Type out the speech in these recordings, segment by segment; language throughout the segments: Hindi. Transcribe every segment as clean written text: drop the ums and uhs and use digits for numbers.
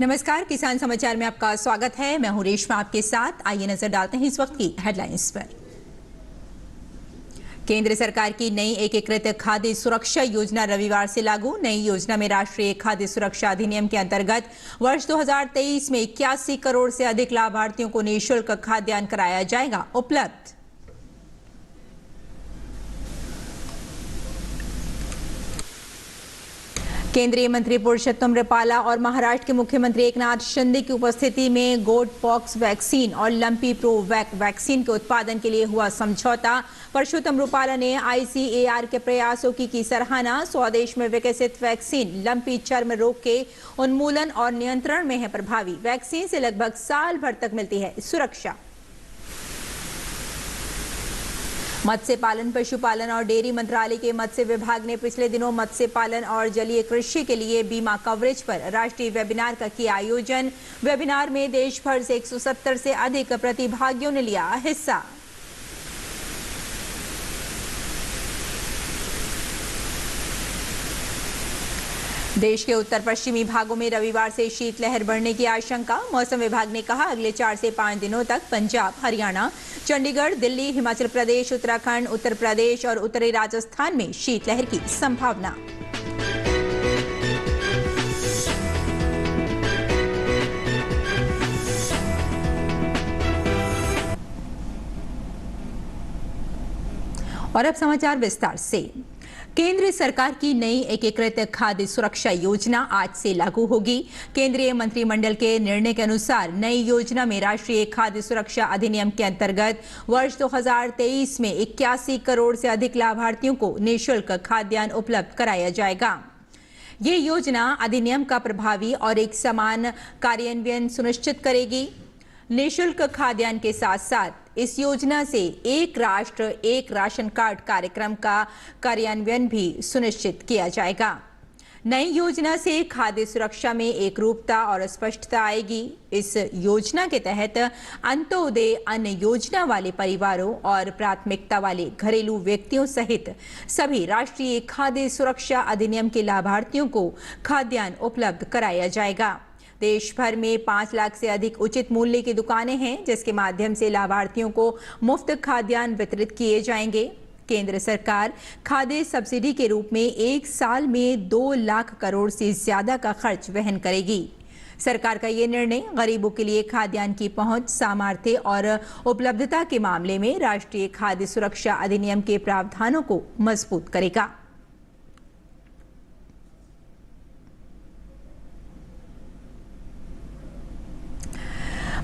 नमस्कार, किसान समाचार में आपका स्वागत है। मैं हूं रेशमा आपके साथ। आइए नजर डालते हैं इस वक्त की हेडलाइंस पर। केंद्र सरकार की नई एकीकृत खाद्य सुरक्षा योजना रविवार से लागू। नई योजना में राष्ट्रीय खाद्य सुरक्षा अधिनियम के अंतर्गत वर्ष 2023 में 81 करोड़ से अधिक लाभार्थियों को निःशुल्क खाद्यान्न कराया जाएगा उपलब्ध। केंद्रीय मंत्री पुरुषोत्तम रुपाला और महाराष्ट्र के मुख्यमंत्री एकनाथ शिंदे की उपस्थिति में गोट पॉक्स वैक्सीन और लंपी प्रो वैक्सीन के उत्पादन के लिए हुआ समझौता। पुरुषोत्तम रुपाला ने ICAR के प्रयासों की सराहना। स्वदेश में विकसित वैक्सीन लंपी चर्म रोग के उन्मूलन और नियंत्रण में है प्रभावी। वैक्सीन से लगभग साल भर तक मिलती है सुरक्षा। मत्स्य पालन, पशुपालन और डेयरी मंत्रालय के मत्स्य विभाग ने पिछले दिनों मत्स्य पालन और जलीय कृषि के लिए बीमा कवरेज पर राष्ट्रीय वेबिनार का किया आयोजन। वेबिनार में देश भर से 170 से अधिक प्रतिभागियों ने लिया हिस्सा। देश के उत्तर पश्चिमी भागों में रविवार से शीतलहर बढ़ने की आशंका। मौसम विभाग ने कहा अगले 4 से 5 दिनों तक पंजाब, हरियाणा, चंडीगढ़, दिल्ली, हिमाचल प्रदेश, उत्तराखंड, उत्तर प्रदेश और उत्तरी राजस्थान में शीतलहर की संभावना। और अब समाचार विस्तार से। केंद्र सरकार की नई एकीकृत खाद्य सुरक्षा योजना आज से लागू होगी। केंद्रीय मंत्रिमंडल के निर्णय के अनुसार नई योजना में राष्ट्रीय खाद्य सुरक्षा अधिनियम के अंतर्गत वर्ष 2023 में 81 करोड़ से अधिक लाभार्थियों को निःशुल्क खाद्यान्न उपलब्ध कराया जाएगा। ये योजना अधिनियम का प्रभावी और एक समान कार्यान्वयन सुनिश्चित करेगी। निःशुल्क खाद्यान्न के साथ साथ इस योजना से एक राष्ट्र एक राशन कार्ड कार्यक्रम का कार्यान्वयन भी सुनिश्चित किया जाएगा। नई योजना से खाद्य सुरक्षा में एकरूपता और स्पष्टता आएगी। इस योजना के तहत अंत्योदय अन्न योजना वाले परिवारों और प्राथमिकता वाले घरेलू व्यक्तियों सहित सभी राष्ट्रीय खाद्य सुरक्षा अधिनियम के लाभार्थियों को खाद्यान्न उपलब्ध कराया जाएगा। देश भर में 5 लाख से अधिक उचित मूल्य की दुकानें हैं, जिसके माध्यम से लाभार्थियों को मुफ्त खाद्यान्न वितरित किए जाएंगे। केंद्र सरकार खाद्य सब्सिडी के रूप में एक साल में 2 लाख करोड़ से ज्यादा का खर्च वहन करेगी। सरकार का ये निर्णय गरीबों के लिए खाद्यान्न की पहुंच, सामर्थ्य और उपलब्धता के मामले में राष्ट्रीय खाद्य सुरक्षा अधिनियम के प्रावधानों को मजबूत करेगा।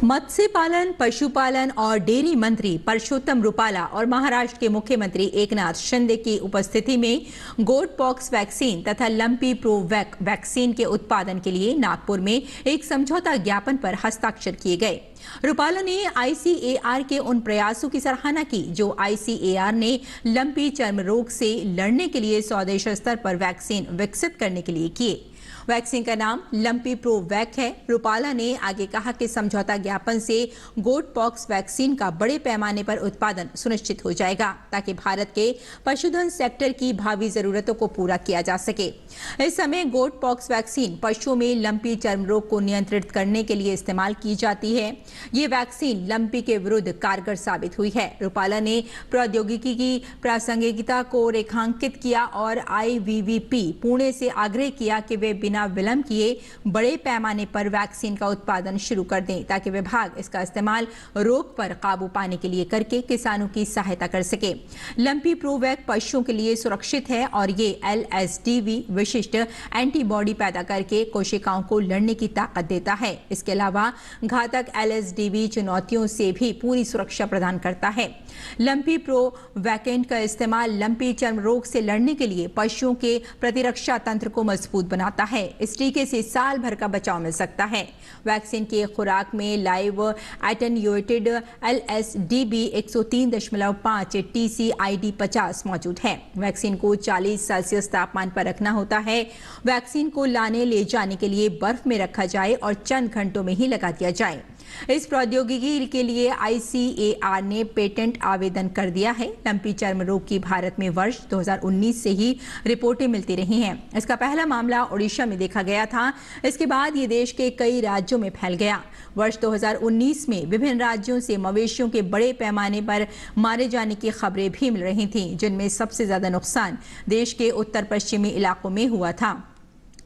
मत्स्य पालन, पशुपालन और डेयरी मंत्री पुरुषोत्तम रुपाला और महाराष्ट्र के मुख्यमंत्री एकनाथ शिंदे की उपस्थिति में गोट पॉक्स वैक्सीन तथा लंपी प्रो वैक्सीन के उत्पादन के लिए नागपुर में एक समझौता ज्ञापन पर हस्ताक्षर किए गए। रुपाला ने ICAR के उन प्रयासों की सराहना की जो ICAR ने लंपी चर्म रोग से लड़ने के लिए स्वदेश स्तर पर वैक्सीन विकसित करने के लिए किए। वैक्सीन का नाम लंपी प्रो वैक है। रुपाला ने आगे कहा कि समझौता ज्ञापन से गोट पॉक्स वैक्सीन का बड़े पैमाने पर उत्पादन सुनिश्चित हो जाएगा ताकि भारत के पशुधन सेक्टर की भावी जरूरतों को पूरा किया जा सके। इस समय गोट पॉक्स वैक्सीन पशुओं में लंपी चर्म रोग को नियंत्रित करने के लिए इस्तेमाल की जाती है। ये वैक्सीन लंपी के विरुद्ध कारगर साबित हुई है। रुपाला ने प्रौद्योगिकी की प्रासंगिकता को रेखांकित किया और IVVP पुणे से आग्रह किया कि वे बिना विलंब किए बड़े पैमाने पर वैक्सीन का उत्पादन शुरू कर दें ताकि विभाग इसका इस्तेमाल रोग पर काबू पाने के लिए करके किसानों की सहायता कर सके। लंपी प्रोवैक पशुओं के लिए सुरक्षित है और ये LSDV विशिष्ट एंटीबॉडी पैदा करके कोशिकाओं को लड़ने की ताकत देता है। इसके अलावा घातक LSDV चुनौतियों से भी पूरी सुरक्षा प्रदान करता है। लंपी प्रोवैकेंट का इस्तेमाल लंपी चर्म रोग से लड़ने के लिए पशुओं के प्रतिरक्षा तंत्र को मजबूत बनाता है। इस टीके से साल भर का बचाव मिल सकता है। वैक्सीन की खुराक में लाइव एटेन्यूएटेड LSDB 103.5 TCID 50 मौजूद है। वैक्सीन को 40 सेल्सियस तापमान पर रखना होता है। वैक्सीन को लाने ले जाने के लिए बर्फ में रखा जाए और चंद घंटों में ही लगा दिया जाए। इस प्रौद्योगिकी के लिए ICAR ने पेटेंट आवेदन कर दिया है। लंपी चर्म रोग की भारत में वर्ष 2019 से ही रिपोर्टें मिलती रही हैं। इसका पहला मामला ओडिशा में देखा गया था। इसके बाद ये देश के कई राज्यों में फैल गया। वर्ष 2019 में विभिन्न राज्यों से मवेशियों के बड़े पैमाने पर मारे जाने की खबरें भी मिल रही थीं, जिनमें सबसे ज्यादा नुकसान देश के उत्तर पश्चिमी इलाकों में हुआ था।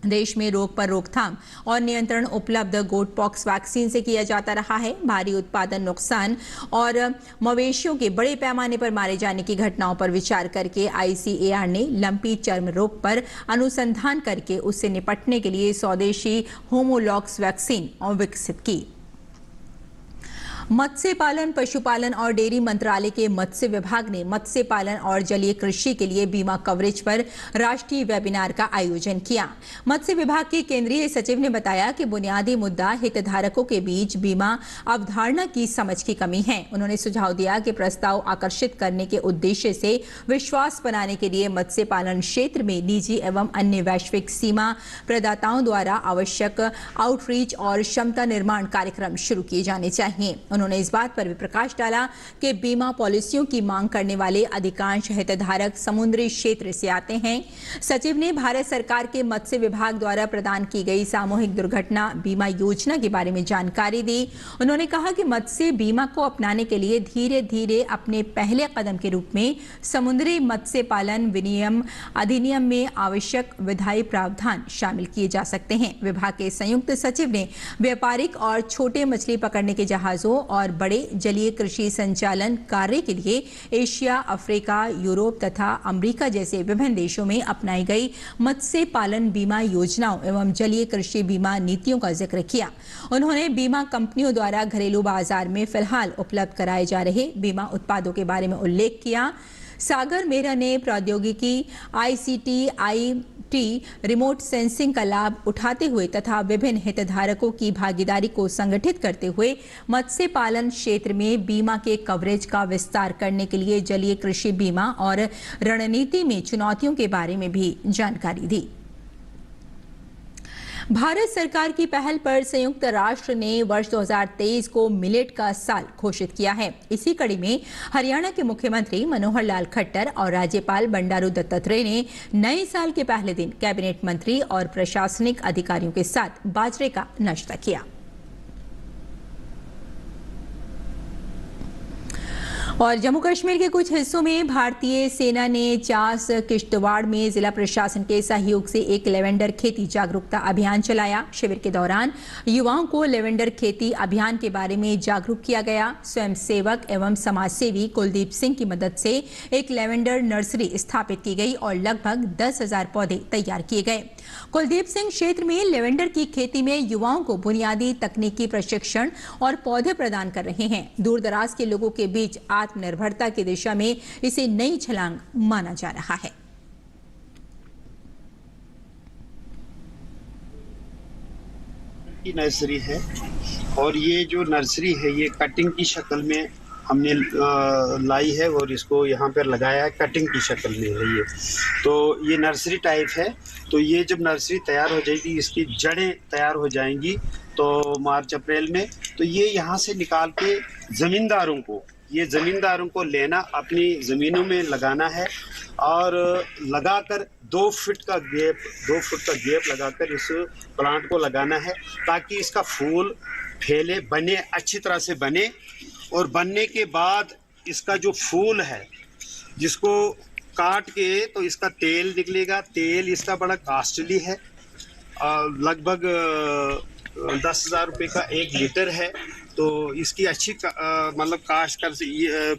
देश में रोग पर रोकथाम और नियंत्रण उपलब्ध गोट पॉक्स वैक्सीन से किया जाता रहा है। भारी उत्पादन नुकसान और मवेशियों के बड़े पैमाने पर मारे जाने की घटनाओं पर विचार करके ICAR ने लंपी चर्म रोग पर अनुसंधान करके उससे निपटने के लिए स्वदेशी होमोलॉग्स वैक्सीन विकसित की। मत्स्य पालन, पशुपालन और डेयरी मंत्रालय के मत्स्य विभाग ने मत्स्य पालन और जलीय कृषि के लिए बीमा कवरेज पर राष्ट्रीय वेबिनार का आयोजन किया। मत्स्य विभाग के केंद्रीय सचिव ने बताया कि बुनियादी मुद्दा हितधारकों के बीच बीमा अवधारणा की समझ की कमी है। उन्होंने सुझाव दिया कि प्रस्ताव आकर्षित करने के उद्देश्य से विश्वास बनाने के लिए मत्स्य पालन क्षेत्र में निजी एवं अन्य वैश्विक सीमा प्रदाताओं द्वारा आवश्यक आउटरीच और क्षमता निर्माण कार्यक्रम शुरू किए जाने चाहिए। उन्होंने इस बात पर भी प्रकाश डाला कि बीमा पॉलिसियों की मांग करने वाले अधिकांश हितधारक समुद्री क्षेत्र से आते हैं। सचिव ने भारत सरकार के मत्स्य विभाग द्वारा प्रदान की गई सामूहिक दुर्घटना बीमा योजना के बारे में जानकारी दी। उन्होंने कहा कि मत्स्य बीमा को अपनाने के लिए धीरे धीरे अपने पहले कदम के रूप में समुद्री मत्स्य पालन विनियम अधिनियम में आवश्यक विधायी प्रावधान शामिल किए जा सकते हैं। विभाग के संयुक्त सचिव ने व्यापारिक और छोटे मछली पकड़ने के जहाजों और बड़े जलीय कृषि संचालन कार्य के लिए एशिया, अफ्रीका, यूरोप तथा अमेरिका जैसे विभिन्न देशों में अपनाई गई मत्स्य पालन बीमा योजनाओं एवं जलीय कृषि बीमा नीतियों का जिक्र किया। उन्होंने बीमा कंपनियों द्वारा घरेलू बाजार में फिलहाल उपलब्ध कराए जा रहे बीमा उत्पादों के बारे में उल्लेख किया। सागर मेहरा ने प्रौद्योगिकी ICT रिमोट सेंसिंग का लाभ उठाते हुए तथा विभिन्न हितधारकों की भागीदारी को संगठित करते हुए मत्स्य पालन क्षेत्र में बीमा के कवरेज का विस्तार करने के लिए जलीय कृषि बीमा और रणनीति में चुनौतियों के बारे में भी जानकारी दी। भारत सरकार की पहल पर संयुक्त राष्ट्र ने वर्ष 2023 को मिलेट का साल घोषित किया है। इसी कड़ी में हरियाणा के मुख्यमंत्री मनोहर लाल खट्टर और राज्यपाल बंडारू दत्तात्रेय ने नए साल के पहले दिन कैबिनेट मंत्री और प्रशासनिक अधिकारियों के साथ बाजरे का नाश्ता किया। और जम्मू कश्मीर के कुछ हिस्सों में भारतीय सेना ने चास किश्तवाड़ में जिला प्रशासन के सहयोग से एक लेवेंडर खेती जागरूकता अभियान चलाया। शिविर के दौरान युवाओं को लेवेंडर खेती अभियान के बारे में जागरूक किया गया। स्वयंसेवक एवं समाजसेवी कुलदीप सिंह की मदद से एक लेवेंडर नर्सरी स्थापित की गई और लगभग 10,000 पौधे तैयार किए गए। कुलदीप सिंह क्षेत्र में लेवेंडर की खेती में युवाओं को बुनियादी तकनीकी प्रशिक्षण और पौधे प्रदान कर रहे हैं। दूर दराज के लोगों के बीच आत्मनिर्भरता की दिशा में इसे नई छलांग माना जा रहा है। नर्सरी है और ये जो नर्सरी है ये कटिंग की शक्ल में हमने लाई है और इसको यहाँ पर लगाया है। कटिंग की शक्ल में है ये, तो ये नर्सरी टाइप है। तो ये जब नर्सरी तैयार हो जाएगी, इसकी जड़ें तैयार हो जाएंगी तो मार्च अप्रैल में, तो ये यहाँ से निकाल के ज़मींदारों को लेना, अपनी ज़मीनों में लगाना है और लगाकर 2 फुट का गैप लगाकर इस प्लांट को लगाना है ताकि इसका फूल फैले, बने, अच्छी तरह से बने। और बनने के बाद इसका जो फूल है जिसको काट के तो इसका तेल निकलेगा। तेल इसका बड़ा कॉस्टली है, लगभग 10,000 रुपये का 1 लीटर है। तो इसकी अच्छी मतलब काश्तकार से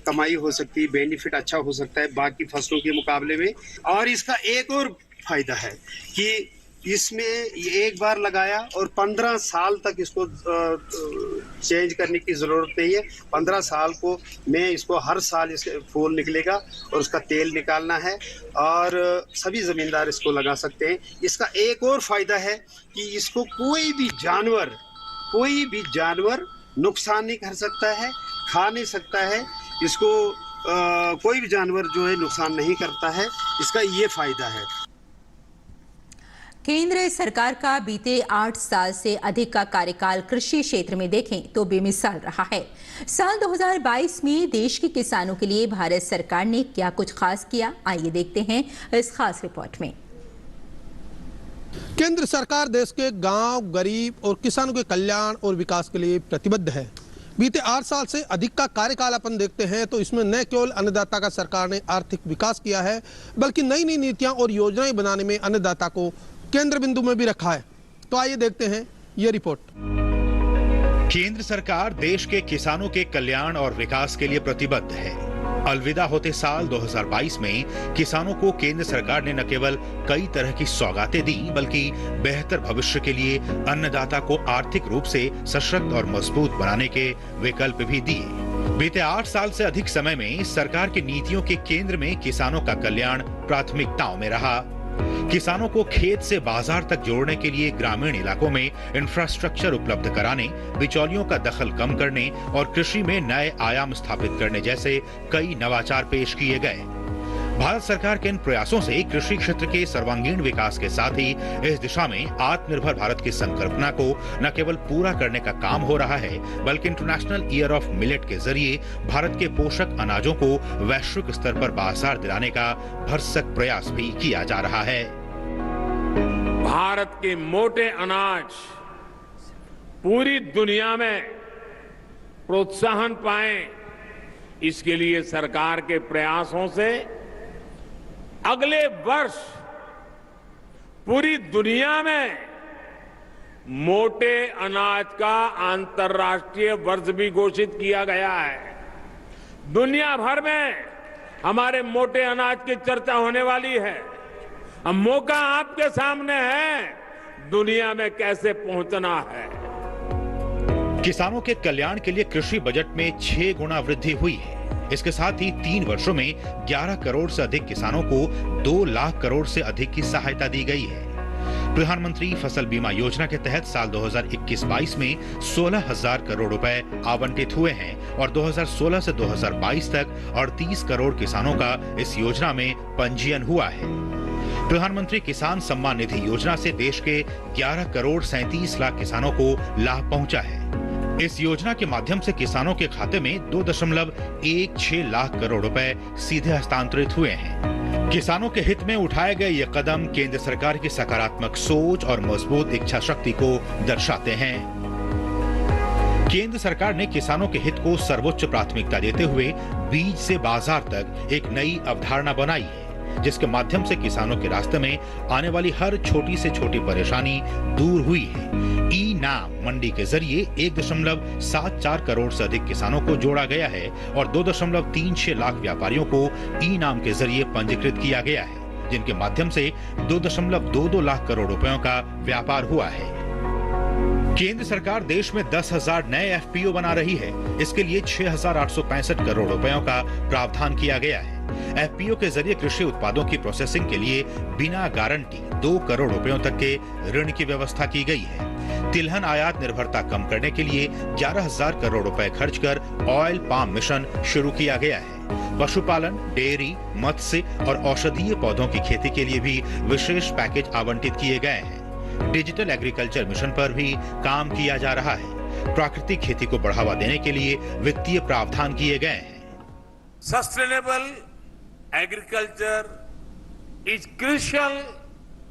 कमाई हो सकती है, बेनिफिट अच्छा हो सकता है बाकी फसलों के मुकाबले में। और इसका एक और फायदा है कि इसमें ये एक बार लगाया और 15 साल तक इसको चेंज करने की ज़रूरत नहीं है। 15 साल को में इसको हर साल इसके फूल निकलेगा और उसका तेल निकालना है और सभी ज़मींदार इसको लगा सकते हैं। इसका एक और फ़ायदा है कि इसको कोई भी जानवर नुकसान नहीं कर सकता है, खा नहीं सकता है। इसको कोई भी जानवर जो है नुकसान नहीं करता है। इसका ये फ़ायदा है। केंद्र सरकार का बीते 8 साल से अधिक का कार्यकाल कृषि क्षेत्र में देखें तो बेमिसाल रहा है। साल 2022 में देश के किसानों के लिए भारत सरकार ने क्या कुछ खास किया, आइए देखते हैं इस खास रिपोर्ट में। केंद्र सरकार देश के गांव, गरीब और किसानों के कल्याण और विकास के लिए प्रतिबद्ध है। बीते 8 साल से अधिक का कार्यकाल अपन देखते हैं तो इसमें न केवल अन्नदाता का सरकार ने आर्थिक विकास किया है, बल्कि नई नई नीतियां और योजनाएं बनाने में अन्नदाता को केंद्र बिंदु में भी रखा है। तो आइए देखते हैं ये रिपोर्ट। केंद्र सरकार देश के किसानों के कल्याण और विकास के लिए प्रतिबद्ध है। अलविदा होते साल 2022 में किसानों को केंद्र सरकार ने न केवल कई तरह की सौगातें दी, बल्कि बेहतर भविष्य के लिए अन्नदाता को आर्थिक रूप से सशक्त और मजबूत बनाने के विकल्प भी दिए। बीते 8 साल से अधिक समय में सरकार की नीतियों के केंद्र में किसानों का कल्याण प्राथमिकताओं में रहा। किसानों को खेत से बाजार तक जोड़ने के लिए ग्रामीण इलाकों में इंफ्रास्ट्रक्चर उपलब्ध कराने, बिचौलियों का दखल कम करने और कृषि में नए आयाम स्थापित करने जैसे कई नवाचार पेश किए गए। भारत सरकार के इन प्रयासों से कृषि क्षेत्र के सर्वांगीण विकास के साथ ही इस दिशा में आत्मनिर्भर भारत की संकल्पना को न केवल पूरा करने का काम हो रहा है, बल्कि इंटरनेशनल ईयर ऑफ मिलेट के जरिए भारत के पोषक अनाजों को वैश्विक स्तर पर बाजार दिलाने का भरसक प्रयास भी किया जा रहा है। भारत के मोटे अनाज पूरी दुनिया में प्रोत्साहन पाए, इसके लिए सरकार के प्रयासों से अगले वर्ष पूरी दुनिया में मोटे अनाज का अंतर्राष्ट्रीय वर्ष भी घोषित किया गया है। दुनिया भर में हमारे मोटे अनाज की चर्चा होने वाली है। अब मौका आपके सामने है, दुनिया में कैसे पहुंचना है। किसानों के कल्याण के लिए कृषि बजट में 6 गुना वृद्धि हुई है। इसके साथ ही 3 वर्षों में 11 करोड़ से अधिक किसानों को 2 लाख करोड़ से अधिक की सहायता दी गई है। प्रधानमंत्री फसल बीमा योजना के तहत साल 2021-22 में 16,000 करोड़ रुपए आवंटित हुए हैं और 2016 से 2022 तक 38 करोड़ किसानों का इस योजना में पंजीयन हुआ है। प्रधानमंत्री किसान सम्मान निधि योजना से देश के 11 करोड़ 37 लाख किसानों को लाभ पहुंचा है। इस योजना के माध्यम से किसानों के खाते में 2.16 लाख करोड़ रुपए सीधे हस्तांतरित हुए हैं। किसानों के हित में उठाए गए ये कदम केंद्र सरकार की सकारात्मक सोच और मजबूत इच्छा शक्ति को दर्शाते हैं। केंद्र सरकार ने किसानों के हित को सर्वोच्च प्राथमिकता देते हुए बीज से बाजार तक एक नई अवधारणा बनाई है, जिसके माध्यम से किसानों के रास्ते में आने वाली हर छोटी से छोटी परेशानी दूर हुई है। ई नाम मंडी के जरिए 1.74 करोड़ से अधिक किसानों को जोड़ा गया है और 2.36 लाख व्यापारियों को ई नाम के जरिए पंजीकृत किया गया है, जिनके माध्यम से 2.22 लाख करोड़ रुपयों का व्यापार हुआ है। केंद्र सरकार देश में 10,000 नए एफपीओ बना रही है। इसके लिए 6,865 करोड़ रुपयों का प्रावधान किया गया है। एफपीओ के जरिए कृषि उत्पादों की प्रोसेसिंग के लिए बिना गारंटी 2 करोड़ रुपयों तक के ऋण की व्यवस्था की गई है। तिलहन आयात निर्भरता कम करने के लिए 11,000 करोड़ रुपए खर्च कर ऑयल पाम मिशन शुरू किया गया है। पशुपालन, डेयरी, मत्स्य और औषधीय पौधों की खेती के लिए भी विशेष पैकेज आवंटित किए गए हैं। डिजिटल एग्रीकल्चर मिशन पर भी काम किया जा रहा है। प्राकृतिक खेती को बढ़ावा देने के लिए वित्तीय प्रावधान किए गए हैं। Sustainable agriculture is crucial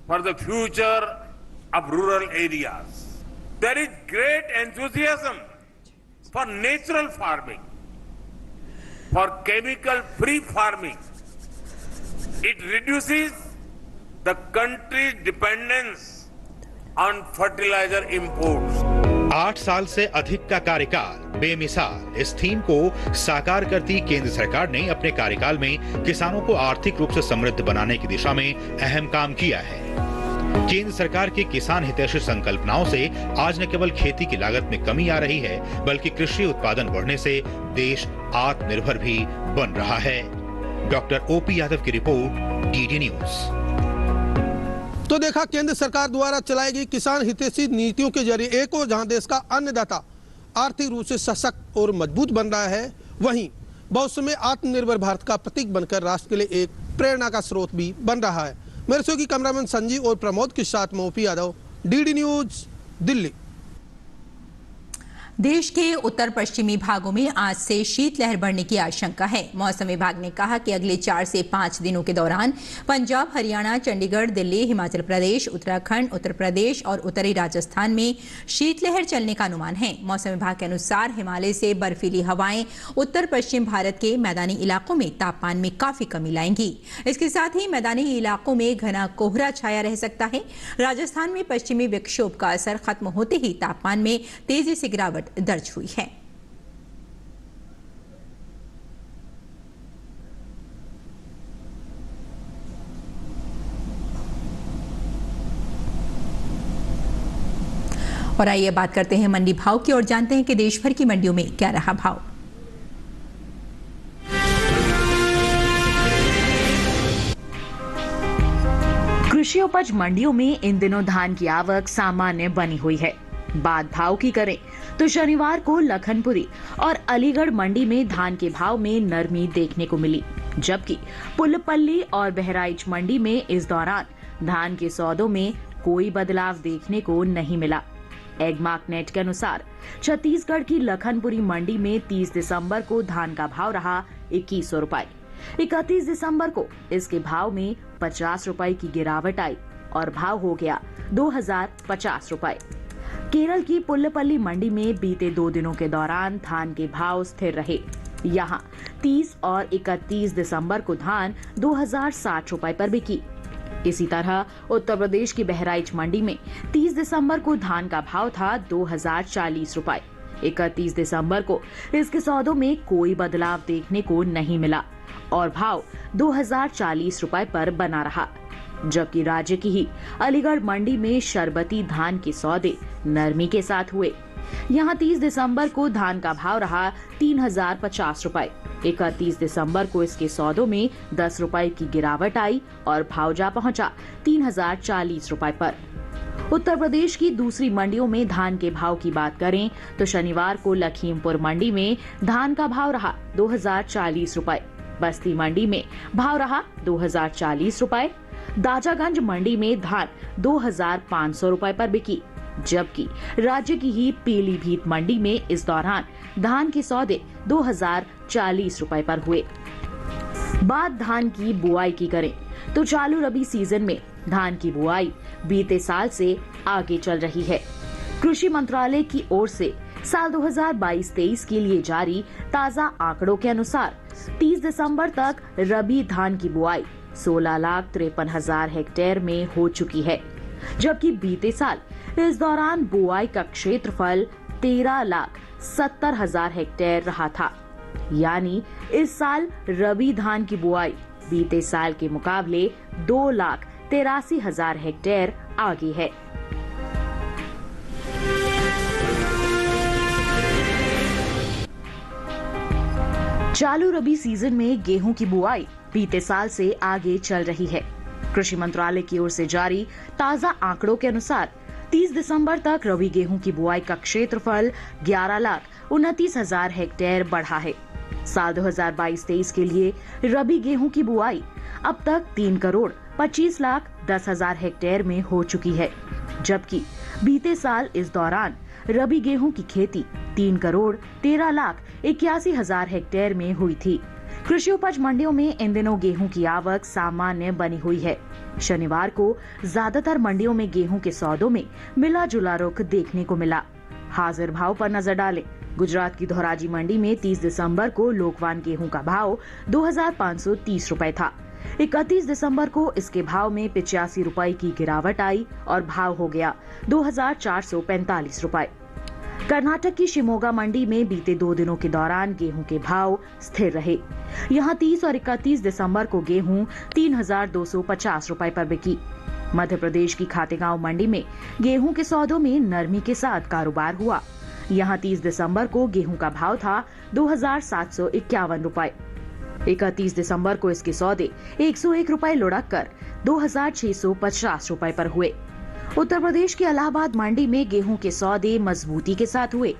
for the future of rural areas. There is great enthusiasm for natural farming, for chemical-free farming. It reduces the country's dependence on fertilizer imports. 8 साल से अधिक का कार्यकाल बेमिसाल, इस थीम को साकार करती केंद्र सरकार ने अपने कार्यकाल में किसानों को आर्थिक रूप से समृद्ध बनाने की दिशा में अहम काम किया है। केंद्र सरकार की किसान हितैषी संकल्पनाओं से आज न केवल खेती की लागत में कमी आ रही है, बल्कि कृषि उत्पादन बढ़ने से देश आत्मनिर्भर भी बन रहा है। डॉक्टर ओपी यादव की रिपोर्ट, डीडी न्यूज। तो देखा, केंद्र सरकार द्वारा चलाई गई किसान हितैषी नीतियों के जरिए एक और जहां देश का अन्नदाता आर्थिक रूप से सशक्त और मजबूत बन रहा है, वहीं भविष्य में आत्मनिर्भर भारत का प्रतीक बनकर राष्ट्र के लिए एक प्रेरणा का स्रोत भी बन रहा है। मेरे सहयोगी कैमरामैन संजीव और प्रमोद के साथ में OP Yadav, DD news, Delhi. देश के उत्तर पश्चिमी भागों में आज से शीतलहर बढ़ने की आशंका है। मौसम विभाग ने कहा कि अगले 4 से 5 दिनों के दौरान पंजाब, हरियाणा, चंडीगढ़, दिल्ली, हिमाचल प्रदेश, उत्तराखंड, उत्तर प्रदेश और उत्तरी राजस्थान में शीतलहर चलने का अनुमान है। मौसम विभाग के अनुसार हिमालय से बर्फीली हवाएं उत्तर पश्चिम भारत के मैदानी इलाकों में तापमान में काफी कमी लाएंगी। इसके साथ ही मैदानी इलाकों में घना कोहरा छाया रह सकता है। राजस्थान में पश्चिमी विक्षोभ का असर खत्म होते ही तापमान में तेजी से गिरावट दर्ज हुई है। और आइए बात करते हैं मंडी भाव की और जानते हैं कि देश भर की मंडियों में क्या रहा भाव। कृषि उपज मंडियों में इन दिनों धान की आवक सामान्य बनी हुई है। बात भाव की करें तो शनिवार को लखनपुरी और अलीगढ़ मंडी में धान के भाव में नरमी देखने को मिली, जबकि पुलपल्ली और बहराइच मंडी में इस दौरान धान के सौदों में कोई बदलाव देखने को नहीं मिला। एगमार्कनेट के अनुसार छत्तीसगढ़ की लखनपुरी मंडी में 30 दिसंबर को धान का भाव रहा 2100 रुपए। 31 दिसंबर को इसके भाव में 50 रुपए की गिरावट आई और भाव हो गया 2050 रुपए। केरल की पुल्लपल्ली मंडी में बीते 2 दिनों के दौरान धान के भाव स्थिर रहे। यहां 30 और 31 दिसंबर को धान 2060 रुपए पर बिकी। इसी तरह उत्तर प्रदेश की बहराइच मंडी में 30 दिसंबर को धान का भाव था 2040 रुपए। 31 दिसंबर को इसके सौदों में कोई बदलाव देखने को नहीं मिला और भाव 2040 रुपए पर बना रहा। जबकि राज्य की ही अलीगढ़ मंडी में शरबती धान के सौदे नरमी के साथ हुए। यहां 30 दिसंबर को धान का भाव रहा 3050 रुपए। 31 दिसंबर को इसके सौदों में 10 रुपए की गिरावट आई और भाव जा पहुंचा 3040 रुपए पर। उत्तर प्रदेश की दूसरी मंडियों में धान के भाव की बात करें तो शनिवार को लखीमपुर मंडी में धान का भाव रहा 2040 रुपए। बस्ती मंडी में भाव रहा 2040 रुपए। दाजागंज मंडी में धान 2500 रुपए पर बिकी, जबकि राज्य की ही पीलीभीत मंडी में इस दौरान धान के सौदे 2040 रुपए पर हुए। बात धान की बुआई की करें तो चालू रबी सीजन में धान की बुआई बीते साल से आगे चल रही है। कृषि मंत्रालय की ओर से साल 2022-23 के लिए जारी ताजा आंकड़ों के अनुसार 30 दिसंबर तक रबी धान की बुआई 16,53,000 हेक्टेयर में हो चुकी है, जबकि बीते साल इस दौरान बुआई का क्षेत्रफल 13,70,000 हेक्टेयर रहा था। यानी इस साल रबी धान की बुआई बीते साल के मुकाबले 2,83,000 हेक्टेयर आगे है। चालू रबी सीजन में गेहूं की बुआई बीते साल से आगे चल रही है। कृषि मंत्रालय की ओर से जारी ताजा आंकड़ों के अनुसार 30 दिसंबर तक रबी गेहूं की बुआई का क्षेत्रफल 11,29,000 हेक्टेयर बढ़ा है। साल 2022-23 के लिए रबी गेहूं की बुआई अब तक 3,25,10,000 हेक्टेयर में हो चुकी है, जबकि बीते साल इस दौरान रबी गेहूं की खेती 3,13,81,000 हेक्टेयर में हुई थी। कृषि उपज मंडियों में इन दिनों गेहूं की आवक सामान्य बनी हुई है। शनिवार को ज्यादातर मंडियों में गेहूं के सौदों में मिला जुला रुख देखने को मिला। हाजिर भाव पर नजर डालें। गुजरात की धोराजी मंडी में 30 दिसंबर को लोकवान गेहूं का भाव 2,530 रुपए था। 31 दिसंबर को इसके भाव में 85 रुपए की गिरावट आई और भाव हो गया 2,445 रुपए। कर्नाटक की शिमोगा मंडी में बीते 2 दिनों के दौरान गेहूं के भाव स्थिर रहे। यहां 30 और 31 दिसंबर को गेहूं 3,250 रुपए पर बिकी। मध्य प्रदेश की खातेगांव मंडी में गेहूं के सौदों में नरमी के साथ कारोबार हुआ। यहां 30 दिसंबर को गेहूं का भाव था 2,751 रुपए। 31 दिसंबर को इसके सौदे 101 रुपए लुढ़क कर 2,650 रुपए पर हुए। उत्तर प्रदेश की इलाहाबाद मंडी में गेहूं के सौदे मजबूती के साथ हुए।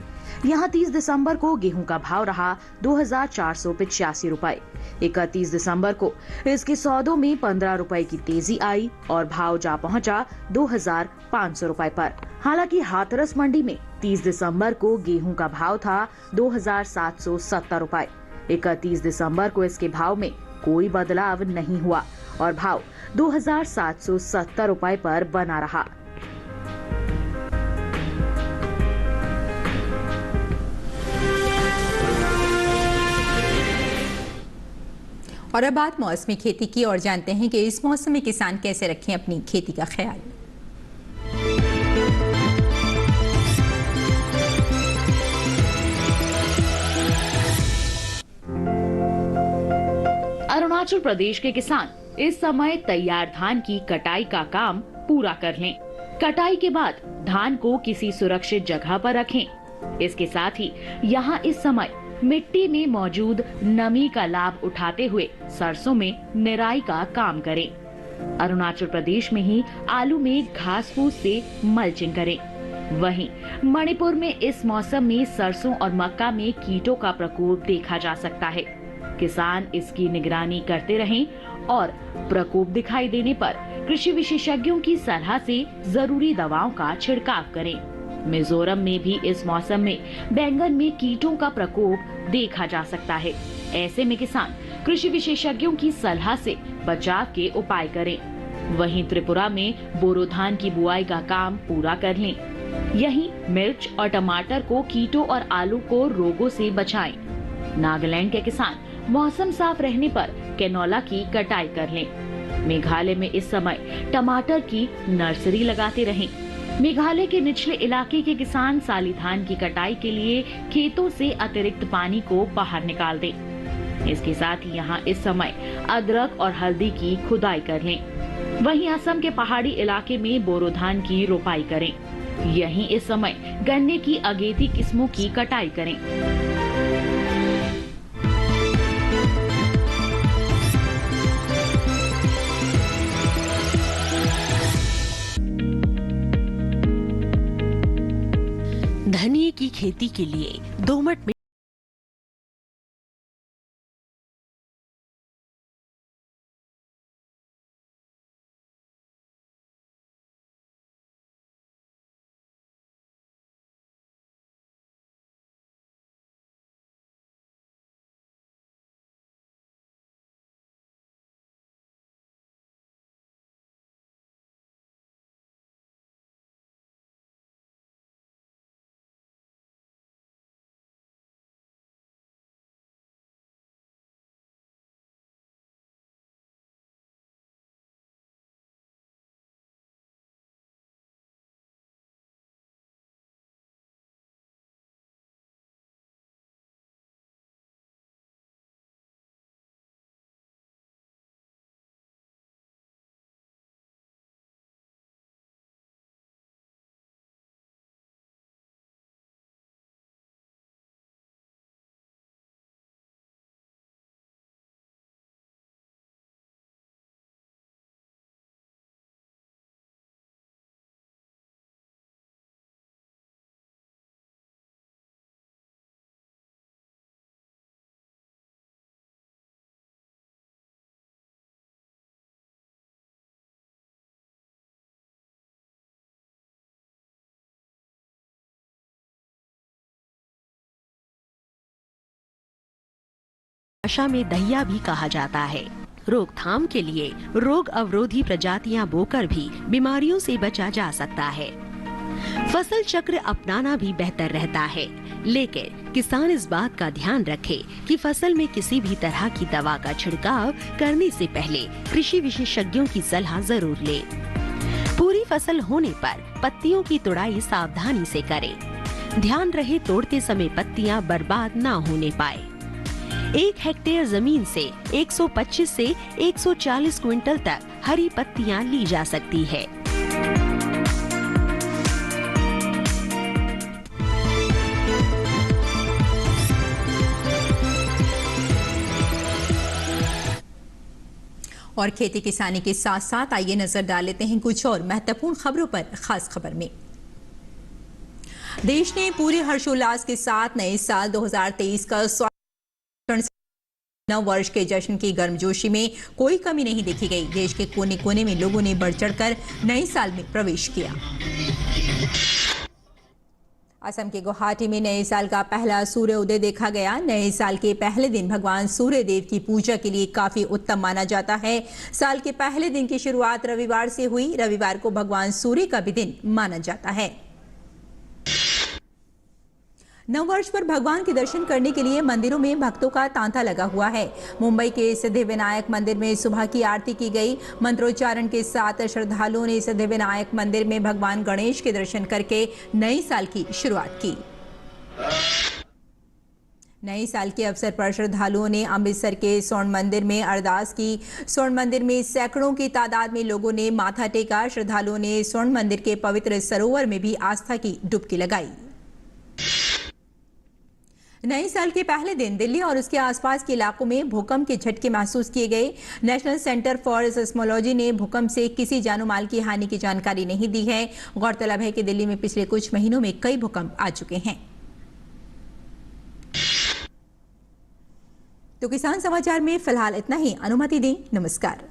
यहाँ 30 दिसंबर को गेहूं का भाव रहा 2,485 रुपए। 31 दिसंबर को इसके सौदों में 15 रुपए की तेजी आई और भाव जा पहुंचा 2,500 रुपए पर। हालांकि हाथरस मंडी में 30 दिसंबर को गेहूं का भाव था 2,770 रुपए। 31 दिसंबर को इसके भाव में कोई बदलाव नहीं हुआ और भाव 2,770 रुपए पर बना रहा। और अब बात मौसमी खेती की और जानते हैं कि इस मौसम में किसान कैसे रखें अपनी खेती का ख्याल। अरुणाचल प्रदेश के किसान इस समय तैयार धान की कटाई का काम पूरा कर लें। कटाई के बाद धान को किसी सुरक्षित जगह पर रखें। इसके साथ ही यहाँ इस समय मिट्टी में मौजूद नमी का लाभ उठाते हुए सरसों में निराई का काम करें। अरुणाचल प्रदेश में ही आलू में घास फूस से मल्चिंग करें। वहीं मणिपुर में इस मौसम में सरसों और मक्का में कीटों का प्रकोप देखा जा सकता है। किसान इसकी निगरानी करते रहें और प्रकोप दिखाई देने पर कृषि विशेषज्ञों की सलाह से जरूरी दवाओं का छिड़काव करें। मिजोरम में भी इस मौसम में बैंगन में कीटों का प्रकोप देखा जा सकता है। ऐसे में किसान कृषि विशेषज्ञों की सलाह से बचाव के उपाय करें। वहीं त्रिपुरा में बोरो धान की बुआई का काम पूरा कर लें। यहीं मिर्च और टमाटर को कीटों और आलू को रोगों से बचाएं। नागालैंड के किसान मौसम साफ रहने पर कैनोला की कटाई कर लें। मेघालय में इस समय टमाटर की नर्सरी लगाते रहें। मेघालय के निचले इलाके के किसान साली धान की कटाई के लिए खेतों से अतिरिक्त पानी को बाहर निकाल दें। इसके साथ ही यहाँ इस समय अदरक और हल्दी की खुदाई कर लें। वहीं असम के पहाड़ी इलाके में बोरो धान की रोपाई करें। यहीं इस समय गन्ने की अगेती किस्मों की कटाई करें। धनिये की खेती के लिए दोमट मिट्टी भाषा में दहिया भी कहा जाता है। रोकथाम के लिए रोग अवरोधी प्रजातियां बोकर भी बीमारियों से बचा जा सकता है। फसल चक्र अपनाना भी बेहतर रहता है, लेकिन किसान इस बात का ध्यान रखे कि फसल में किसी भी तरह की दवा का छिड़काव करने से पहले कृषि विशेषज्ञों की सलाह जरूर ले। पूरी फसल होने पर पत्तियों की तुड़ाई सावधानी से करें। ध्यान रहे तोड़ते समय पत्तियां बर्बाद ना होने पाए। 1 हेक्टेयर जमीन से 125 से 140 क्विंटल तक हरी पत्तियां ली जा सकती है। और खेती किसानी के साथ साथ आइए नजर डाल लेते हैं कुछ और महत्वपूर्ण खबरों पर। खास खबर में देश ने पूरे हर्षोल्लास के साथ नए साल 2023 का स्वागत। नव वर्ष के जश्न की गर्मजोशी में कोई कमी नहीं देखी गई। देश के कोने कोने में लोगों ने बढ़ चढ़कर नए साल में प्रवेश किया। असम के गुवाहाटी में नए साल का पहला सूर्य उदय देखा गया। नए साल के पहले दिन भगवान सूर्य देव की पूजा के लिए काफी उत्तम माना जाता है। साल के पहले दिन की शुरुआत रविवार से हुई। रविवार को भगवान सूर्य का भी दिन माना जाता है। नववर्ष पर भगवान के दर्शन करने के लिए मंदिरों में भक्तों का तांता लगा हुआ है। मुंबई के सिद्धिविनायक मंदिर में सुबह की आरती की गई। मंत्रोच्चारण के साथ श्रद्धालुओं ने सिद्धिविनायक मंदिर में भगवान गणेश के दर्शन करके नए साल की शुरुआत की। नए साल के अवसर पर श्रद्धालुओं ने अमृतसर के स्वर्ण मंदिर में अरदास की। स्वर्ण मंदिर में सैकड़ों की तादाद में लोगों ने माथा टेका। श्रद्धालुओं ने स्वर्ण मंदिर के पवित्र सरोवर में भी आस्था की डुबकी लगाई। नए साल के पहले दिन दिल्ली और उसके आसपास के इलाकों में भूकंप के झटके महसूस किए गए। नेशनल सेंटर फॉर सिस्मोलॉजी ने भूकंप से किसी जानो माल की हानि की जानकारी नहीं दी है। गौरतलब है कि दिल्ली में पिछले कुछ महीनों में कई भूकंप आ चुके हैं। तो किसान समाचार में फिलहाल इतना ही। अनुमति दें। नमस्कार।